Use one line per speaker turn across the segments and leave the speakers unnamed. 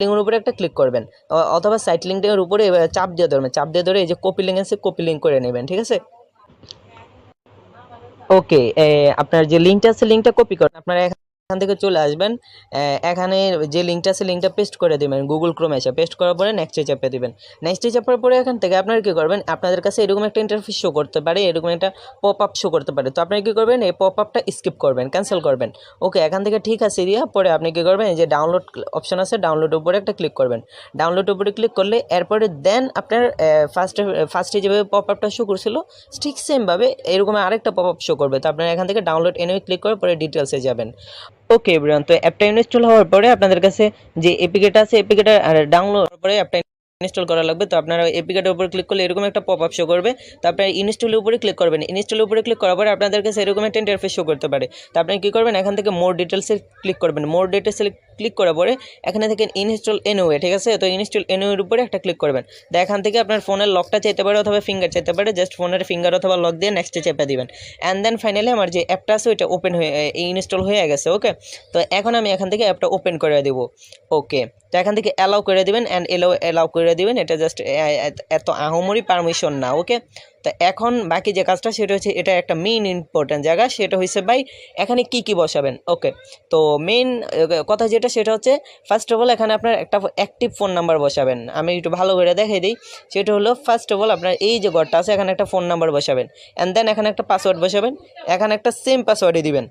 লিঙ্কের উপরে একটা ক্লিক করবেন, অথবা সাইট লিঙ্কের উপরে চাপ দিয়ে ধরবেন, চাপ দিয়ে ধরে এই যে কপি লিঙ্ক আছে কপি লিঙ্ক করে নেবেন, ঠিক আছে। ওকে, আপনার যে লিঙ্কটা আছে লিঙ্কটা কপি করেন, আপনারা এখান থেকে চলে আসবেন, এখানে যে লিঙ্কটা আছে লিঙ্কটা পেস্ট করে দেবেন গুগল ক্রোমে এসে, পেস্ট করার পরে নেক্সটে চাপে দেবেন। নেক্সটে চাপার পরে এখান থেকে আপনারা কী করবেন, আপনাদের কাছে এরকম একটা ইন্টারফেস শো করতে পারে, এরকম একটা পপ আপ শো করতে পারে, তো আপনারা কী করবেন, এই পপ আপটা স্কিপ করবেন, ক্যান্সেল করবেন। ওকে, এখান থেকে ঠিক আছে দিয়া পরে আপনি কী করবেন, এই যে ডাউনলোড অপশন আছে ডাউনলোডের উপরে একটা ক্লিক করবেন, ডাউনলোডের উপরে ক্লিক করলে এরপরে দেন আপনার ফার্স্টে যেভাবে পপ আপটা শো করছিল ঠিক সেমভাবে এরকম আরেকটা পপ আপ শো করবে, তো আপনারা এখান থেকে ডাউনলোড এনে ক্লিক করে পরে ডিটেলসে যাবেন। ওকে এভরিওয়ান, তো অ্যাপটা ইনস্টল হওয়ার পরে আপনাদের কাছে যে এপিকেটা আছে এপিকেটা ডাউনলোড করার পরে অ্যাপটা ইনস্টল করা লাগবে, তো আপনারা এপিকেটার উপর ক্লিক করলে এরকম একটা পপ আপ শো করবে, তো আপনারা ইনস্টলের উপরে ক্লিক করবেন, ইনস্টলের উপরে ক্লিক করার পরে আপনাদের কাছে এরকম একটা ইন্টারফেস শো করতে পারে, তো আপনি কী করবেন, এখান থেকে মোর ডিটেলসে ক্লিক করবেন, মোর ডিটেলসে ক্লিক করার পরে এখানে থেকে ইনস্টল এনিওয়ে, ঠিক আছে, তো ইনস্টল এনিওয়ের উপরে একটা ক্লিক করবেন, তো এখান থেকে আপনার ফোনের লকটা চাইতে পারে অথবা ফিঙ্গার চাইতে পারে, জাস্ট ফোনের ফিঙ্গার অথবা লক দিয়ে নেক্সটে চেপে দিবেন, অ্যান্ড দেন ফাইনালি আমার যে অ্যাপটা আছে ওইটা ওপেন হয়ে ইনস্টল হয়ে গেছে। ওকে, তো এখন আমি এখান থেকে অ্যাপটা ওপেন করে দেবো। ওকে, তো এখান থেকে অ্যালাউ করে দিবেন অ্যান্ড অ্যালাউ করে দিবেন, এটা জাস্ট এত আহমরি পারমিশন না। ওকে, তো এখন বাকি যে কাজটা সেটা হচ্ছে, এটা একটা মেইন ইম্পর্ট্যান্ট জায়গা, সেটা হচ্ছে ভাই এখানে কি কি বসাবেন। ওকে, তো মেইন কথা যেটা সেটা হচ্ছে ফার্স্ট অফ অল এখানে আপনার একটা অ্যাক্টিভ ফোন নাম্বার বসাবেন, আমি একটু ভালো করে দেখাই দিই, সেটা হলো ফার্স্ট অফ অল আপনার এই যে ঘরটা আছে এখানে একটা ফোন নাম্বার বসাবেন, অ্যান্ড দেন এখানে একটা পাসওয়ার্ড বসাবেন, এখানে একটা সেম পাসওয়ার্ডই দিবেন,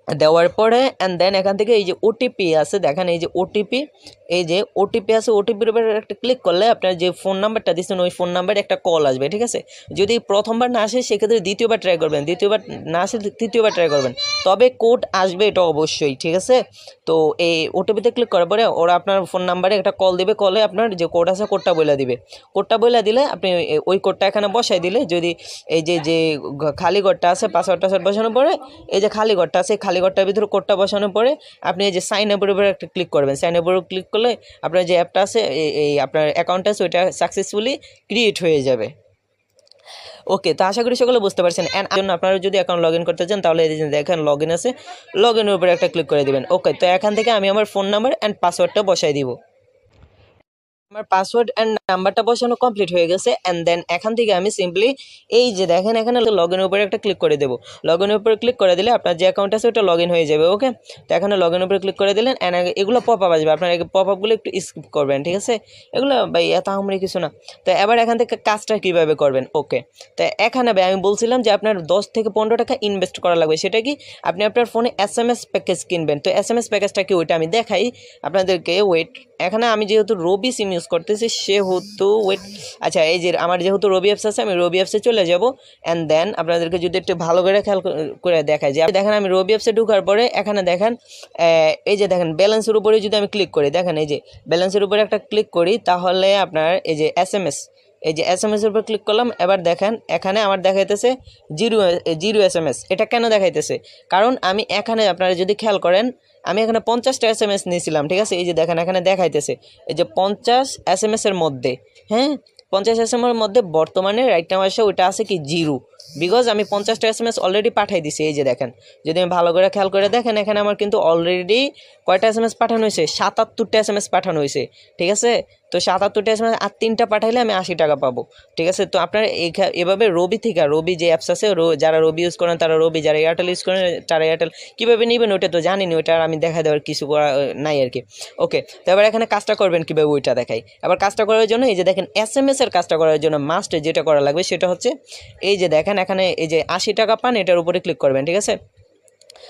দেওয়ার পরে অ্যান্ড দেন এখান থেকে এই যে ওটিপি আছে দেখেন, এই যে ওটিপি, এই যে ওটিপি আছে ওটিপির উপরে একটা ক্লিক করলে আপনার যে ফোন নাম্বারটা দিচ্ছেন ওই ফোন নাম্বারে একটা কল আসবে, ঠিক আছে। যদি প্রথমবার না আসে সেক্ষেত্রে দ্বিতীয়বার ট্রাই করবেন, দ্বিতীয়বার না আসে তৃতীয়বার ট্রাই করবেন, তবে কোড আসবে এটা অবশ্যই, ঠিক আছে। তো এই ওটিপিতে ক্লিক করার পরে ওরা আপনার ফোন নাম্বারে একটা কল দেবে, কলে আপনার যে কোড আছে কোডটা বলে দিবে, কোডটা বলে দিলে আপনি ওই কোডটা এখানে বসাই দিলে, যদি এই যে খালি ঘরটা আছে পাসওয়ার্ড টাসওয়ার্ড বসানোর পরে এই যে খালি ঘরটা আছে খালি ঘরটার ভিতরে কোডটা বসানোর পরে আপনি এই যে সাইন আপের উপরে একটা ক্লিক করবেন, সাইন আপের উপর ক্লিক করলে আপনার যে অ্যাপটা আছে এই আপনার অ্যাকাউন্ট আছে ওইটা সাকসেসফুলি ক্রিয়েট হয়ে যাবে। ওকে, তো আশা করি সকলে বুঝতে পারছেন, অ্যান্ড জন্য আপনারা যদি অ্যাকাউন্ট লগ ইন করতে চান তাহলে এই যে দেখেন লগ ইন আছে, লগ ইনের উপরে একটা ক্লিক করে দেবেন। ওকে, তো এখান থেকে আমি আমার ফোন নাম্বার অ্যান্ড পাসওয়ার্ডটা বসাই দিব, আমার পাসওয়ার্ড অ্যান্ড নাম্বারটা বসানো কমপ্লিট হয়ে গেছে, অ্যান্ড দেন এখান থেকে আমি সিম্পলি এই যে দেখেন এখানে লগ ইনের উপরে একটা ক্লিক করে দেবো, লগ ইনের উপরে ক্লিক করে দিলে আপনার যে অ্যাকাউন্ট আছে ওটা লগ ইন হয়ে যাবে। ওকে, তো এখানে লগ ইনের উপরে ক্লিক করে দিলেন, অ্যান্ড এগুলো পপ আপ আসবে, আপনার পপ আপগুলো একটু স্কিপ করবেন, ঠিক আছে, এগুলো ভাই এত আমরি কিছু না। তো এবার এখান থেকে কাজটা কীভাবে করবেন। ওকে, তো এখানে ভাই আমি বলছিলাম যে আপনার 10 থেকে 15 টাকা ইনভেস্ট করা লাগবে, সেটা কি আপনি আপনার ফোনে SMS প্যাকেজ কিনবেন, তো SMS প্যাকেজটা কি ওইটা আমি দেখাই আপনাদেরকে। ওয়েট, এখানে আমি যেহেতু রবি সিম ইউজ করতেছি সেহেতু ওয়েট, আচ্ছা এই যে আমার যেহেতু রবি অ্যাপস আছে আমি রবি অ্যাপসে চলে যাব, অ্যান্ড দেন আপনাদেরকে যদি একটু ভালো করে খেয়াল করে দেখাই যে দেখেন আমি রবি অ্যাপসে ঢোকার পরে এখানে দেখেন এই যে দেখেন ব্যালেন্সের উপরে যদি আমি ক্লিক করি, দেখেন এই যে ব্যালেন্সের উপরে একটা ক্লিক করি তাহলে আপনার এই যে SMS, এই যে SMS-এর উপর ক্লিক করলাম, এবার দেখেন এখানে আমার দেখাইতেছে জিরো SMS। এটা কেন দেখাইতেছে, কারণ আমি এখানে আপনারা যদি খেয়াল করেন আমি এখানে 50টা SMS নিয়েছিলাম, ঠিক আছে, এই যে দেখেন এখানে দেখাইতেছে এই যে 50 SMS-এর মধ্যে, হ্যাঁ 50 SMS-এর মধ্যে বর্তমানে রাইট নাও আসে ওইটা আছে কি জিরো, বিকজ আমি 50টা SMS অলরেডি পাঠাই দিছি। এই যে দেখেন যদি আমি ভালো করে খেয়াল করে দেখেন এখানে আমার কিন্তু অলরেডি কয়টা SMS পাঠানো হয়েছে, 77টা SMS পাঠানো হয়েছে, ঠিক আছে। তো 77টা SMS আর 3টা পাঠাইলে আমি 80 টাকা পাবো, ঠিক আছে। তো আপনারা এভাবে রবি থেকে রবি যে অ্যাপস আছে যারা রবি ইউজ করেন তারা রবি, যারা এয়ারটেল ইউজ করেন তারা এয়ারটেল, কীভাবে নেবেন ওইটা তো জানিনি, ওইটা আমি দেখা দেওয়ার কিছু করা নাই আর কি। ওকে, তো এবার এখানে কাজটা করবেন কীভাবে ওইটা দেখাই। এবার কাজটা করার জন্য এই যে দেখেন SMS-এর কাজটা করার জন্য মাস্ট যেটা করা লাগবে সেটা হচ্ছে এই যে দেখেন এখানে এই যে 80 টাকা পান এটার উপরে ক্লিক করবেন, ঠিক আছে।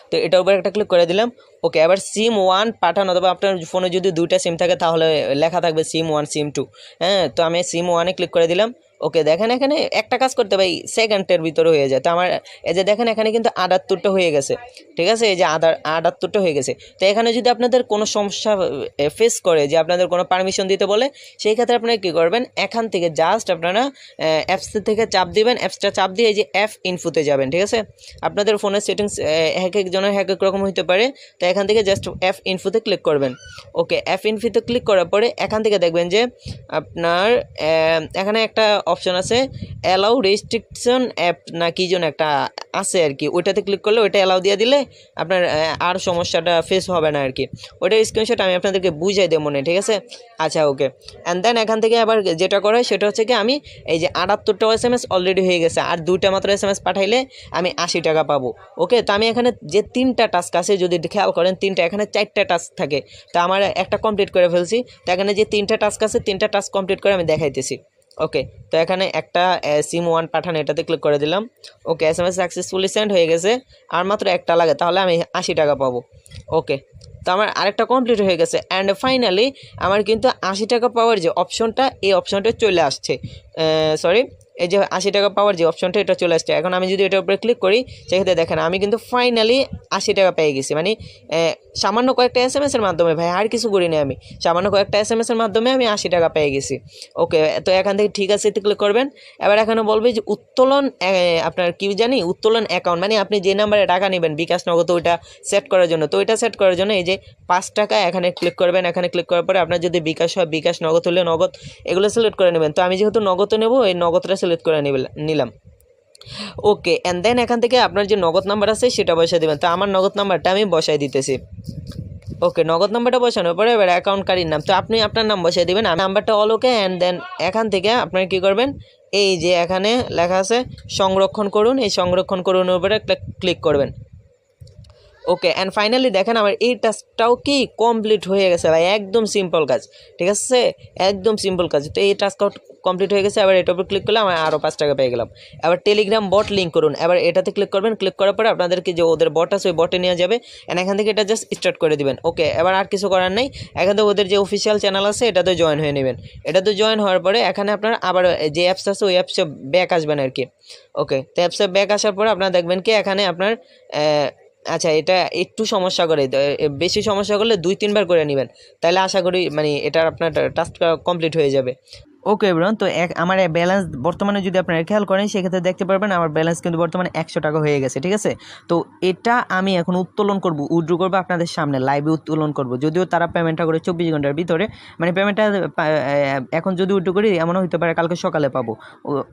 তো এটার উপরে একটা ক্লিক করে দিলাম। ওকে, এবার SIM1 পাঠান, অথবা আপনার ফোনে যদি 2টা সিম থাকে তাহলে লেখা থাকবে SIM1 SIM2, হ্যাঁ, তো আমি SIM1-এ ক্লিক করে দিলাম। ওকে, দেখেন এখানে একটা কাজ করতে ভাই সেকেন্ডের ভিতরে হয়ে যায়, তো আমার এই যে দেখেন এখানে কিন্তু 78টা হয়ে গেছে, ঠিক আছে, এই যে 78টা হয়ে গেছে। তো এখানে যদি আপনাদের কোনো সমস্যা ফেস করে যে আপনাদের কোনো পারমিশন দিতে বলে, সেই ক্ষেত্রে আপনারা কী করবেন, এখান থেকে জাস্ট আপনারা অ্যাপস থেকে চাপ দিবেন, অ্যাপসটা চাপ দিয়ে এই যে অ্যাপ ইনফোতে যাবেন, ঠিক আছে। আপনাদের ফোনের সেটিংস এক একজনের এক এক রকম হতে পারে, তো এখান থেকে জাস্ট অ্যাপ ইনফোতে ক্লিক করবেন। ওকে, অ্যাপ ইনফোতে ক্লিক করার পরে এখান থেকে দেখবেন যে আপনার এখানে একটা অপশন আছে অ্যালাউ রেস্ট্রিকশন অ্যাপ না কি যেন একটা আছে আর কি, ওইটাতে ক্লিক করলে ওইটা অ্যালাউ দিয়ে দিলে আপনার আর সমস্যাটা ফেস হবে না আর কি। ওইটার স্ক্রিনশট আমি আপনাদেরকে বুঝাই দেবো মনে, ঠিক আছে। আচ্ছা ওকে, অ্যান্ড দেন এখান থেকে আবার যেটা করা হয় সেটা হচ্ছে কি আমি এই যে 78টা SMS অলরেডি হয়ে গেছে, আর 2টা মাত্র SMS পাঠাইলে আমি 80 টাকা পাবো। ওকে, তো আমি এখানে যে 3টা টাস্ক আছে যদি খেয়াল করেন 3টা, এখানে 4টা টাস্ক থাকে, তো আমার একটা কমপ্লিট করে ফেলছি। তো এখানে যে 3টা টাস্ক আছে 3টা টাস্ক কমপ্লিট করে আমি দেখাইতেছি। ওকে, তো এখানে একটা SIM1 পাঠান, এটাতে ক্লিক করে দিলাম। ওকে, SMS সাকসেসফুলি সেন্ড হয়ে গেছে, আর মাত্র একটা লাগে, তাহলে আমি 80 টাকা পাবো। ওকে, তো আমার আরেকটা কমপ্লিট হয়ে গেছে। অ্যান্ড ফাইনালি আমার কিন্তু 80 টাকা পাওয়ার যে অপশনটা, এই অপশনটা চলে আসছে। সরি, এই যে 80 টাকা পাওয়ার যে অপশনটা এটা চলে আসছে। এখন আমি যদি এটার উপরে ক্লিক করি সেক্ষেত্রে দেখেন আমি কিন্তু ফাইনালি 80 টাকা পেয়ে গেছি, মানে সামান্য কয়েকটা SMS-এর মাধ্যমে, ভাই আর কিছু করিনি আমি, সামান্য কয়েকটা SMS-এর মাধ্যমে আমি 80 টাকা পেয়ে গেছি। ওকে, তো এখান থেকে ঠিক আছে এতে ক্লিক করবেন। এবার এখানে বলবে যে উত্তোলন, আপনার কি জানি উত্তোলন অ্যাকাউন্ট, মানে আপনি যে নাম্বারে টাকা নেবেন বিকাশ নগদ, ওইটা সেট করার জন্য। তো ওইটা সেট করার জন্য এই যে 5 টাকা এখানে ক্লিক করবেন। এখানে ক্লিক করার পরে আপনার যদি বিকাশ হয় বিকাশ, নগদ হলে নগদ, এগুলো সিলেক্ট করে নেবেন। তো আমি যেহেতু নগদে নেব, এই নগদটা সিলেক্ট করে নিলাম। ওকে, অ্যান্ড দেন এখান থেকে আপনার যে নগদ নাম্বার আছে সেটা বসাই দেবেন। তো আমার নগদ নাম্বারটা আমি বসাই দিতেছি। ওকে, নগদ নাম্বারটা বসানোর পরে এবার অ্যাকাউন্টকারীর নাম, তো আপনি আপনার নাম বসাই দেবেন, নাম্বারটা অল ওকে। অ্যান্ড দেন এখান থেকে আপনার কী করবেন, এই যে এখানে লেখা আছে সংরক্ষণ করুন, এই সংরক্ষণ করুনের উপরে ক্লিক করবেন। ওকে, অ্যান্ড ফাইনালি দেখেন আমার এই টাস্কটাও কি কমপ্লিট হয়ে গেছে ভাই, একদম সিম্পল কাজ, ঠিক আছে, একদম সিম্পল কাজ। তো এই টাস্কটাও কমপ্লিট হয়ে গেছে। এবার এটার উপর ক্লিক করলে আমার আরও 5 টাকা পেয়ে গেলাম। এবার টেলিগ্রাম বট লিঙ্ক করুন, এবার এটাতে ক্লিক করবেন। ক্লিক করার পরে আপনাদেরকে যে ওদের বট আছে ওই বটে নিয়ে যাবে, অ্যান্ড এখান থেকে এটা জাস্ট স্টার্ট করে দিবেন। ওকে, এবার আর কিছু করার নেই, এখান থেকে ওদের যে অফিসিয়াল চ্যানেল আছে এটাতে জয়েন হয়ে নেবেন। এটাতে জয়েন হওয়ার পরে এখানে আপনার আবার যে অ্যাপস আছে ওই অ্যাপসে ব্যাক আসবেন আর কি। ওকে, তো অ্যাপসে ব্যাক আসার পরে আপনারা দেখবেন কি এখানে আপনার আচ্ছা, এটা একটু সমস্যা করে, বেশি সমস্যা করলে 2-3 বার করে নেবেন, তাহলে আশা করি মানে এটা আপনার টাস্কটা কমপ্লিট হয়ে যাবে। ওকে এভরিওয়ান, তো আমার ব্যালেন্স বর্তমানে যদি আপনারা খেয়াল করেন সেক্ষেত্রে দেখতে পারবেন আমার ব্যালেন্স কিন্তু বর্তমানে 100 টাকা হয়ে গেছে, ঠিক আছে। তো এটা আমি এখন উত্তোলন করব, উইথড্র করবো আপনাদের সামনে লাইভে উত্তোলন করব, যদিও তারা পেমেন্টটা করে 24 ঘন্টার ভিতরে, মানে পেমেন্টটা এখন যদি উইথড্র করি এমনও হতে পারে কালকে সকালে পাবো।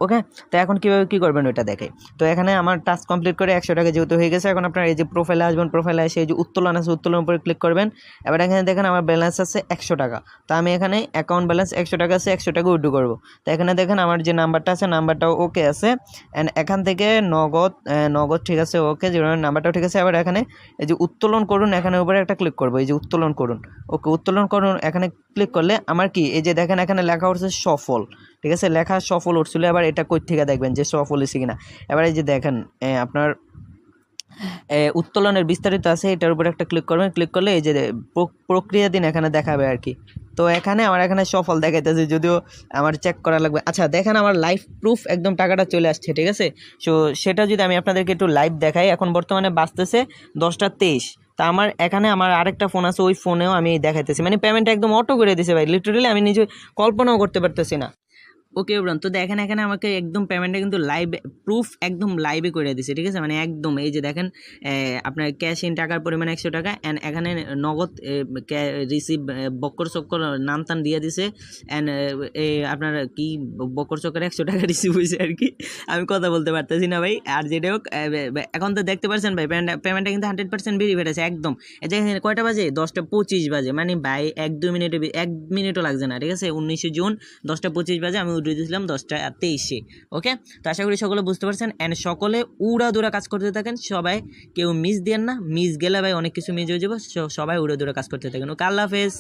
ওকে, তো এখন কীভাবে কী করবেন ওইটা দেখে। তো এখানে আমার টাস্ক কমপ্লিট করে 100 টাকা যেহেতু হয়ে গেছে, এখন আপনার এই যে প্রোফাইলে আসবেন, প্রোফাইলে এসে এই যে উত্তোলন আছে উত্তোলনের উপরে ক্লিক করবেন। এবার এখানে দেখেন আমার ব্যালেন্স আছে 100 টাকা, তো আমি এখানে অ্যাকাউন্ট ব্যালেন্স 100 টাকা আছে, 100 টাকা উইথড্র করবো। তো এখানে দেখেন আমার যে নাম্বারটা আছে নাম্বারটাও ওকে আছে, অ্যান্ড এখান থেকে নগদ ঠিক আছে, ওকে, যে নাম্বারটাও ঠিক আছে। আবার এখানে এই যে উত্তোলন করুন, এখানে উপরে একটা ক্লিক করবো, এই যে উত্তোলন করুন। ওকে, উত্তোলন করুন, এখানে ক্লিক করলে আমার কি এই যে দেখেন এখানে লেখা উঠছে সফল, ঠিক আছে, লেখা সফল উঠছিল। এবার এটা কই থেকে দেখবেন যে সফল হয়েছে কিনা। এবার এই যে দেখেন আপনার উত্তোলনের বিস্তারিত আছে, এটার উপর একটা ক্লিক করবেন। ক্লিক করলে এই যে প্রক্রিয়া দিন এখানে দেখাবে আর কি। তো এখানে আমার এখানে সফল দেখাইতেছে, যদিও আমার চেক করা লাগবে। আচ্ছা দেখেন আমার লাইভ প্রুফ একদম টাকাটা চলে আসছে, ঠিক আছে। সো সেটা যদি আমি আপনাদেরকে একটু লাইভ দেখাই, এখন বর্তমানে বাজতেছে 10টা 23। তা আমার এখানে আমার আরেকটা ফোন আছে, ওই ফোনেও আমি দেখাইতেছি, মানে পেমেন্ট একদম অটো করে দিছে ভাই, লিটারালি আমি নিজে কল্পনাও করতে পারতেছি না। ওকে এভরিওয়ান, তো দেখেন এখানে আমাকে একদম পেমেন্টটা কিন্তু লাইভ প্রুফ একদম লাইভে করে দিছে, ঠিক আছে, মানে একদম এই যে দেখেন আপনার ক্যাশ ইন টাকার পরিমাণ 100 টাকা, অ্যান্ড এখানে নগদ রিসিভ বক্কর চক্কর নাম টান দিয়ে দিছে, অ্যান্ড আপনার কি বক্কর চক্কর 100 টাকা রিসিভ হয়েছে আর কি, আমি কথা বলতে পারতেছি না ভাই। আর যেটা হোক এখন তো দেখতে পাচ্ছেন ভাই পেমেন্টটা কিন্তু 100% ভেরিফাইড আছে একদম। এই যে কয়টা বাজে, 10টা 25 বাজে, মানে ভাই 1-2 মিনিটে 1 মিনিটও লাগছে না, ঠিক আছে। 19 জুন 10টা 25 বাজে আমি উঠে দিয়েছিলাম 10টা 23-এ। ওকে, তো আশা করি সকলে বুঝতে পারছেন, অ্যান্ড সকলে উড়াদুরা কাজ করতে থাকেন, সবাই কেউ মিস দেন না, মিস গেলে ভাই অনেক কিছু মিস হয়ে যাবে, সবাই উড়াদুরা কাজ করতে থাকেন। ওকে, আল্লাহ হাফেজ।